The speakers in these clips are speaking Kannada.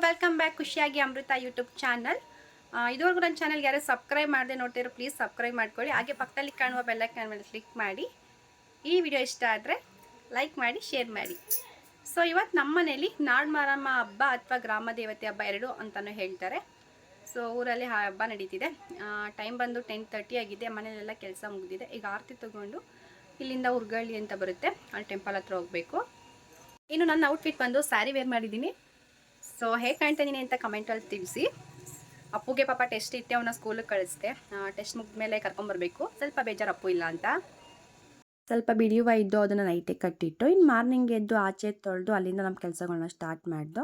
ವೆಲ್ಕಮ್ ಬ್ಯಾಕ್ ಖುಷಿಯಾಗಿ ಅಮೃತ ಯೂಟ್ಯೂಬ್ ಚಾನಲ್. ಇದುವರೆಗೂ ನನ್ನ ಚಾನಲ್ಗೆ ಯಾರು ಸಬ್ಸ್ಕ್ರೈಬ್ ಮಾಡದೆ ನೋಡ್ತಿರೋ ಪ್ಲೀಸ್ ಸಬ್ಸ್ಕ್ರೈಬ್ ಮಾಡ್ಕೊಳ್ಳಿ. ಹಾಗೆ ಪಕ್ಕದಲ್ಲಿ ಕಾಣುವ ಬೆಲ್ಲೈಕನ್ ಮೇಲೆ ಕ್ಲಿಕ್ ಮಾಡಿ. ಈ ವಿಡಿಯೋ ಇಷ್ಟ ಆದರೆ ಲೈಕ್ ಮಾಡಿ, ಶೇರ್ ಮಾಡಿ. ಸೊ ಇವತ್ತು ನಮ್ಮ ಮನೇಲಿ ನಾಡಮಾರಮ್ಮ ಹಬ್ಬ ಅಥವಾ ಗ್ರಾಮ ದೇವತೆ ಹಬ್ಬ ಎರಡು ಅಂತಲೂ ಹೇಳ್ತಾರೆ. ಸೊ ಊರಲ್ಲಿ ಹಬ್ಬ ನಡೀತಿದೆ. ಟೈಮ್ ಬಂದು 10:30 ಆಗಿದೆ. ಮನೆಯಲ್ಲೆಲ್ಲ ಕೆಲಸ ಮುಗಿದಿದೆ. ಈಗ ಆರತಿ ತೊಗೊಂಡು ಇಲ್ಲಿಂದ ಉರ್ಗಳ್ಳಿ ಅಂತ ಬರುತ್ತೆ, ಅಲ್ಲಿ ಟೆಂಪಲ್ ಹತ್ರ ಹೋಗಬೇಕು. ಇನ್ನು ನನ್ನ ಔಟ್ಫಿಟ್ ಬಂದು ಸ್ಯಾರಿ ವೇರ್ ಮಾಡಿದ್ದೀನಿ. ಸೊ ಹೇಗೆ ಕಾಣ್ತಾ ಇದ್ದೀನಿ ಅಂತ ಕಮೆಂಟಲ್ಲಿ ತಿಳಿಸಿ. ಅಪ್ಪುಗೆ ಪಾಪ ಟೆಸ್ಟ್ ಇಟ್ಟೆ, ಅವನ್ನ ಸ್ಕೂಲಿಗೆ ಕಳಿಸ್ದೆ. ಟೆಸ್ಟ್ ಮುಗಿದ್ಮೇಲೆ ಕರ್ಕೊಂಬರ್ಬೇಕು. ಸ್ವಲ್ಪ ಬೇಜಾರು ಅಪ್ಪು ಇಲ್ಲ ಅಂತ. ಸ್ವಲ್ಪ ಬಿಡಿಯುವ ಇದ್ದು ಅದನ್ನು ನೈಟಿಗೆ ಕಟ್ಟಿಟ್ಟು ಇನ್ನು ಮಾರ್ನಿಂಗ್ ಎದ್ದು ಆಚೆ ತೊಳೆದು ಅಲ್ಲಿಂದ ನಮ್ಮ ಕೆಲಸಗಳನ್ನ ಸ್ಟಾರ್ಟ್ ಮಾಡ್ದು.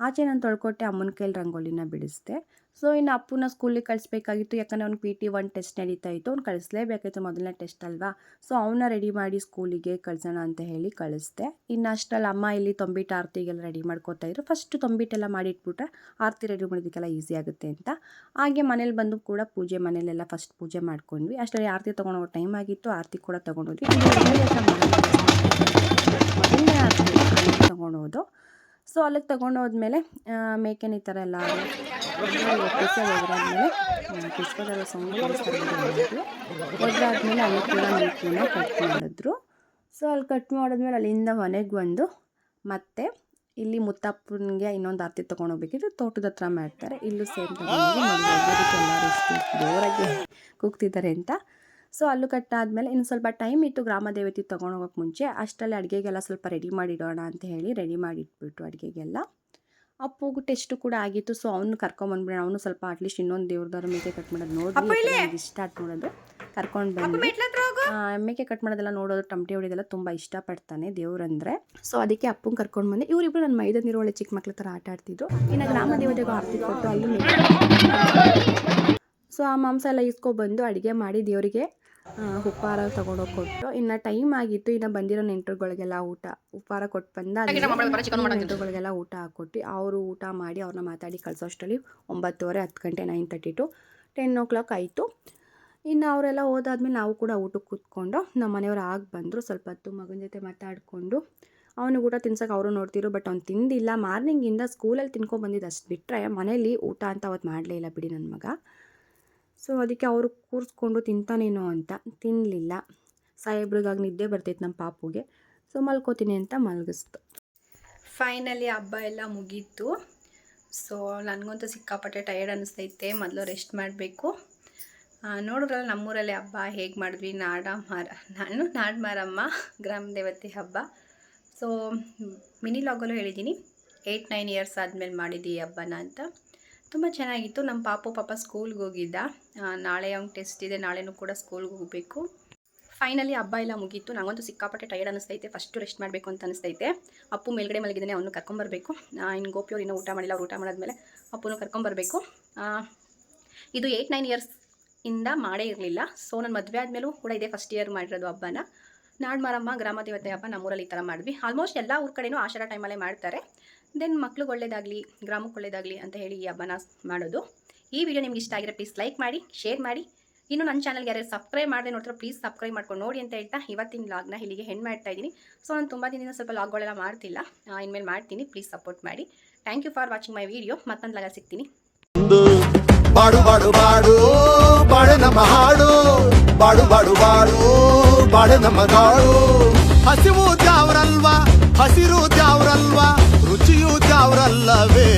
ಆಚೆ ನಾನು ತೊಳ್ಕೊಟ್ಟೆ, ಅಮ್ಮನ ಕೈಲಿ ರಂಗೋಲಿನ ಬಿಡಿಸ್ದೆ. ಸೊ ಇನ್ನು ಅಪ್ಪನ ಸ್ಕೂಲಿಗೆ ಕಳಿಸ್ಬೇಕಾಗಿತ್ತು, ಯಾಕಂದರೆ ಅವ್ನು PT1 ಟೆಸ್ಟ್ ನಡೀತಾ ಇತ್ತು. ಅವ್ನು ಕಳಿಸ್ಲೇಬೇಕಾಯ್ತು, ಮೊದಲನೇ ಟೆಸ್ಟ್ ಅಲ್ವಾ. ಸೊ ಅವನ್ನ ರೆಡಿ ಮಾಡಿ ಸ್ಕೂಲಿಗೆ ಕಳ್ಸೋಣ ಅಂತ ಹೇಳಿ ಕಳಿಸ್ದೆ. ಇನ್ನು ಅಷ್ಟರಲ್ಲಿ ಅಮ್ಮ ಇಲ್ಲಿ ತೊಂಬಿಟ್ಟು ಆರತಿಗೆಲ್ಲ ರೆಡಿ ಮಾಡ್ಕೋತಾ ಇದ್ರು. ಫಸ್ಟ್ ತೊಂಬಿಟ್ಟೆಲ್ಲ ಮಾಡಿಟ್ಬಿಟ್ರೆ ಆರತಿ ರೆಡಿ ಮಾಡೋದಕ್ಕೆಲ್ಲ ಈಸಿ ಆಗುತ್ತೆ ಅಂತ. ಹಾಗೆ ಮನೇಲಿ ಬಂದು ಕೂಡ ಪೂಜೆ ಮನೇಲೆಲ್ಲ ಫಸ್ಟ್ ಪೂಜೆ ಮಾಡ್ಕೊಂಡ್ವಿ. ಅಷ್ಟರಲ್ಲಿ ಆರತಿ ತೊಗೊಂಡೋಗೋ ಟೈಮ್ ಆಗಿತ್ತು. ಆರತಿ ಕೂಡ ತೊಗೊಂಡೋದ್ವಿ. ಮೊದಲನೇ ಆರತಿ ತೊಗೊಂಡೋದು. ಸೊ ಅಲ್ಲಿಗೆ ತೊಗೊಂಡೋದ್ಮೇಲೆ ಮೇಕೆನ ಈ ಥರ ಎಲ್ಲ ಒದ್ದಾದ್ಮೇಲೆ ಪುಷ್ಪದಲ್ಲ ಒದ್ದಾದ್ಮೇಲೆ ಅಲ್ಲಿ ಕೂಡ ಮೇಕೆನ ಕಟ್ ಮಾಡಿದ್ರು. ಸೊ ಅಲ್ಲಿ ಕಟ್ ಮಾಡಿದ್ಮೇಲೆ ಅಲ್ಲಿಂದ ಮನೆಗೆ ಬಂದು ಮತ್ತೆ ಇಲ್ಲಿ ಮುತ್ತಪ್ಪನಿಗೆ ಇನ್ನೊಂದು ಆರತಿ ತೊಗೊಂಡೋಗ್ಬೇಕಿದ್ರೆ ತೋಟದ ಹತ್ರ ಮಾಡ್ತಾರೆ. ಇಲ್ಲೂ ಸೇಮ್ ತೊಗೊಂಡು ಎಲ್ಲರೂ ಇಷ್ಟು ಜೋರಾಗಿ ಕೂಗ್ತಿದ್ದಾರೆ ಅಂತ. ಸೊ ಅಲ್ಲೂ ಕಟ್ಟಾದ್ಮೇಲೆ ಇನ್ನು ಸ್ವಲ್ಪ ಟೈಮ್ ಇತ್ತು ಗ್ರಾಮ ದೇವತೆ ತೊಗೊಂಡೋಗೋಕೆ ಮುಂಚೆ. ಅಷ್ಟರಲ್ಲಿ ಅಡುಗೆಗೆಲ್ಲ ಸ್ವಲ್ಪ ರೆಡಿ ಮಾಡಿಡೋಣ ಅಂತ ಹೇಳಿ ರೆಡಿ ಮಾಡಿಟ್ಬಿಟ್ಟು ಅಡುಗೆಗೆಲ್ಲ. ಅಪ್ಪುಗೂ ಟೆಸ್ಟು ಕೂಡ ಆಗಿತ್ತು. ಸೊ ಅವ್ನು ಕರ್ಕೊಂಬಂದ್ಬಿಡೋಣ, ಅವನು ಸ್ವಲ್ಪ ಅಟ್ಲೀಸ್ಟ್ ಇನ್ನೊಂದು ದೇವ್ರದವ್ರ ಮೇಕೆ ಕಟ್ ಮಾಡೋದು ನೋಡಿ ಸ್ಟಾರ್ಟ್ ಮಾಡೋದು ಕರ್ಕೊಂಡು ಬಂದು ಮೇಕೆ ಕಟ್ ಮಾಡೋದೆಲ್ಲ ನೋಡೋದು, ಟಮಟೆ ಹೊಡಿಯೋದೆಲ್ಲ ತುಂಬ ಇಷ್ಟಪಡ್ತಾನೆ ದೇವ್ರಂದರೆ. ಸೊ ಅದಕ್ಕೆ ಅಪ್ಪಂಗೆ ಕರ್ಕೊಂಡು ಬಂದೆ. ಇವರಿಬ್ಬರು ನನ್ನ ಮೈದ ನೀರೊಳ್ಳೆ ಚಿಕ್ಕ ಮಕ್ಳ ಥರ ಆಟ ಆಡ್ತಿದ್ರು. ಇನ್ನು ಗ್ರಾಮ ದೇವತೆಗೂ ಆರತಿ ಕೊಟ್ಟು ಅಲ್ಲಿ ಸೊ ಆ ಮಾಂಸ ಎಲ್ಲ ಇಸ್ಕೊಬಂದು ಅಡುಗೆ ಮಾಡಿ ದೇವರಿಗೆ ಉಪಹಾರ ತೊಗೊಂಡೋಗಿ ಕೊಟ್ಟು. ಇನ್ನು ಟೈಮ್ ಆಗಿತ್ತು. ಇನ್ನು ಬಂದಿರೋ ನೆಂಟರುಗಳಿಗೆಲ್ಲ ಉಪಹಾರ ಕೊಟ್ಟು ಬಂದ ನೆಂಟರುಗಳಿಗೆಲ್ಲ ಊಟ ಹಾಕ್ಕೊಟ್ಟು ಅವರು ಊಟ ಮಾಡಿ ಅವ್ರನ್ನ ಮಾತಾಡಿ ಕಳಿಸೋಷ್ಟರಲ್ಲಿ 9:30 10 ಗಂಟೆ 9:30 to 10 o'clock ಆಯಿತು. ಇನ್ನು ಅವರೆಲ್ಲ ಹೋದಾದ್ಮೇಲೆ ನಾವು ಕೂಡ ಊಟಕ್ಕೆ ಕೂತ್ಕೊಂಡು ನಮ್ಮ ಮನೆಯವರು ಆಗಿ ಬಂದರು. ಸ್ವಲ್ಪ ಹೊತ್ತು ಮಗನ ಜೊತೆ ಮಾತಾಡಿಕೊಂಡು ಅವನು ಊಟ ತಿನ್ಸೋಕೆ ಅವರು ನೋಡ್ತಿರು. ಬಟ್ ಅವ್ನು ತಿಂದಿಲ್ಲ. ಮಾರ್ನಿಂಗಿಂದ ಸ್ಕೂಲಲ್ಲಿ ತಿನ್ಕೊಂಡ್ಬಂದಿದ್ದು ಅಷ್ಟು ಬಿಟ್ಟರೆ ಮನೇಲಿ ಊಟ ಅಂತ ಅವತ್ತು ಮಾಡಲೇ ಇಲ್ಲ ಬಿಡಿ ನನ್ನ ಮಗ. ಸೊ ಅದಕ್ಕೆ ಅವರು ಕೂರಿಸ್ಕೊಂಡು ತಿಂತಾನೇನೋ ಅಂತ ತಿನ್ನಲಿಲ್ಲ. ಸಾಹೇಬ್ರಿಗಾಗಿ ನಿದ್ದೆ ಬರ್ತೈತೆ ನಮ್ಮ ಪಾಪುಗೆ. ಸೊ ಮಲ್ಕೋತೀನಿ ಅಂತ ಮಲಗಿಸ್ತು. ಫೈನಲಿ ಹಬ್ಬ ಎಲ್ಲ ಮುಗೀತು. ಸೊ ನನಗಂತೂ ಸಿಕ್ಕಾಪಟ್ಟೆ ಟಯರ್ಡ್ ಅನ್ನಿಸ್ತೈತೆ. ಮೊದಲು ರೆಸ್ಟ್ ಮಾಡಬೇಕು. ನೋಡಿದ್ರಲ್ಲ ನಮ್ಮೂರಲ್ಲಿ ಹಬ್ಬ ಹೇಗೆ ಮಾಡಿದ್ವಿ. ನಾನು ನಾಡಮಾರಮ್ಮ ಗ್ರಾಮ ದೇವತೆ ಹಬ್ಬ. ಸೊ ಮಿನಿ ಲಾಗಲ್ಲೂ ಹೇಳಿದ್ದೀನಿ 8-9 ಇಯರ್ಸ್ ಆದಮೇಲೆ ಮಾಡಿದ್ದು ಈ ಹಬ್ಬನ ಅಂತ. ತುಂಬ ಚೆನ್ನಾಗಿತ್ತು. ನಮ್ಮ ಪಾಪ ಸ್ಕೂಲ್ಗೆ ಹೋಗಿದ್ದ. ನಾಳೆ ಅವ್ನಿಗೆ ಟೆಸ್ಟ್ ಇದೆ. ನಾಳೆನೂ ಕೂಡ ಸ್ಕೂಲ್ಗೆ ಹೋಗಬೇಕು. ಫೈನಲಿ ಹಬ್ಬ ಎಲ್ಲ ಮುಗೀತು. ನನಗಂತೂ ಸಿಕ್ಕಾಪಟ್ಟೆ ಟಯರ್ಡ್ ಅನ್ನಿಸ್ತೈತೆ. ಫಸ್ಟು ರೆಸ್ಟ್ ಮಾಡಬೇಕು ಅಂತ ಅನಿಸ್ತೈತೆ. ಅಪ್ಪು ಮೇಲ್ಗಡೆ ಮಲಗಿದ್ದಾನೆ, ಅವನು ಕರ್ಕೊಂಬರಬೇಕು. ಇನ್ನು ಗೋಪಿಯವ್ರು ಇನ್ನೂ ಊಟ ಮಾಡಿಲ್ಲ. ಅವ್ರು ಊಟ ಮಾಡಾದ್ಮೇಲೆ ಅಪ್ಪನೂ ಕರ್ಕೊಂಬರಬೇಕು. ಇದು 8-9 ಇಯರ್ಸಿಂದ ಮಾಡೇ ಇರಲಿಲ್ಲ. ಸೊ ನನ್ನ ಮದುವೆ ಆದಮೇಲೂ ಕೂಡ ಇದೇ ಫಸ್ಟ್ ಇಯರ್ ಮಾಡಿರೋದು ಹಬ್ಬನ. ನಾಡಮಾರಮ್ಮ ಗ್ರಾಮ ದೇವತೆ ಹಬ್ಬ ನಮ್ಮೂರಲ್ಲಿ ಈ ಥರ ಮಾಡಿದ್ವಿ. ಆಲ್ಮೋಸ್ಟ್ ಎಲ್ಲ ಊರ ಕಡೆನೂ ಆಷಾಢ ಟೈಮಲ್ಲೇ ಮಾಡ್ತಾರೆ. ದೆನ್ ಮಕ್ಳಿಗೆ ಒಳ್ಳೇದಾಗಲಿ, ಗ್ರಾಮಕ್ಕೆ ಒಳ್ಳೇದಾಗಲಿ ಅಂತ ಹೇಳಿ ಈ ಹಬ್ಬನ ಮಾಡೋದು. ಈ ವಿಡಿಯೋ ನಿಮ್ಗೆ ಇಷ್ಟ ಆಗಿರೋ ಪ್ಲೀಸ್ ಲೈಕ್ ಮಾಡಿ, ಶೇರ್ ಮಾಡಿ. ಇನ್ನು ನನ್ನ ಚಾನಲ್ಗೆ ಯಾರು ಸಬ್ಸ್ಕ್ರೈಬ್ ಮಾಡದೆ ನೋಡ್ತಾರೆ ಪ್ಲೀಸ್ ಸಬ್ಸ್ಕ್ರೈಬ್ ಮಾಡ್ಕೊಂಡು ನೋಡಿ ಅಂತ ಹೇಳ್ತಾ ಇವತ್ತಿನ ಲಾಗ್ನ ಇಲ್ಲಿಗೆ ಹೆಣ್ಣು ಮಾಡ್ತಾ ಇದ್ದೀನಿ. ಸೊ ನಾನು ತುಂಬ ದಿನದಿಂದ ಸ್ವಲ್ಪ ಲಾಗ್ಗಳೆಲ್ಲ ಮಾಡ್ತಿಲ್ಲ. ಇನ್ಮೇಲೆ ಮಾಡ್ತೀನಿ. ಪ್ಲೀಸ್ ಸಪೋರ್ಟ್ ಮಾಡಿ. Thank you for watching my video. ಮತ್ತೊಂದು ಲಾಗ ಸಿಗ್ತೀನಿ. ಬಾಡು ಬಾಡು ಬಾಡು ಬಾಡೆ ನಮ್ಮ ಹಾಡು, ಬಾಡು ಬಾಡು ಬಾಡು ಬಾಡೆ ನಮ್ಮ ಗಾಡು. ಹಸಿವು ದ್ಯಾವ್ರಲ್ವಾ, ಹಸಿರು ದ್ಯಾವ್ರಲ್ವಾ, ರುಚಿಯು ದ್ಯಾವ್ರಲ್ಲವೇ.